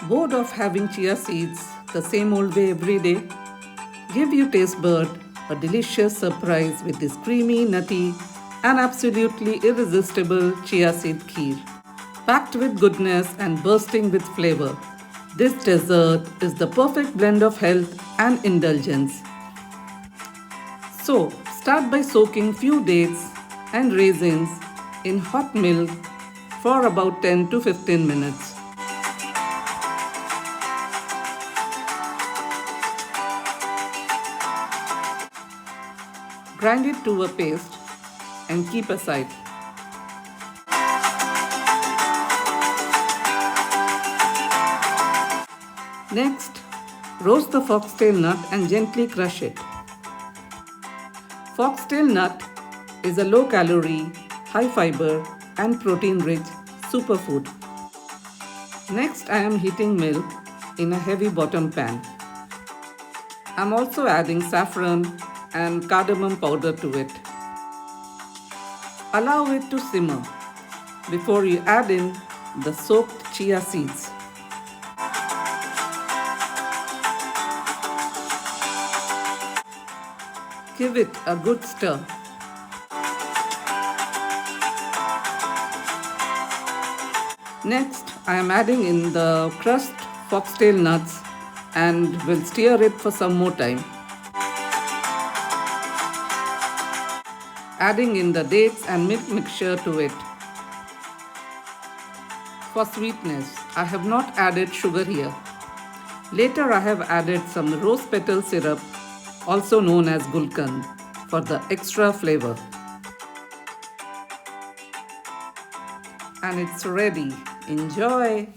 Bored of having chia seeds the same old way every day? Give your taste bud a delicious surprise with this creamy, nutty, and absolutely irresistible chia seed kheer. Packed with goodness and bursting with flavor, this dessert is the perfect blend of health and indulgence. So, start by soaking few dates and raisins in hot milk for about 10 to 15 minutes. Grind it to a paste and keep aside. Next, roast the foxtail nut and gently crush it. Foxtail nut is a low-calorie, high-fiber and protein-rich superfood. Next, I am heating milk in a heavy bottom pan. I am also adding saffron and cardamom powder to it. Allow it to simmer before you add in the soaked chia seeds. Give it a good stir. Next, I am adding in the crushed foxtail nuts and will stir it for some more time. Adding in the dates and milk mixture to it. For sweetness, I have not added sugar here. Later I have added some rose petal syrup, also known as gulkand, for the extra flavor. And it's ready. Enjoy!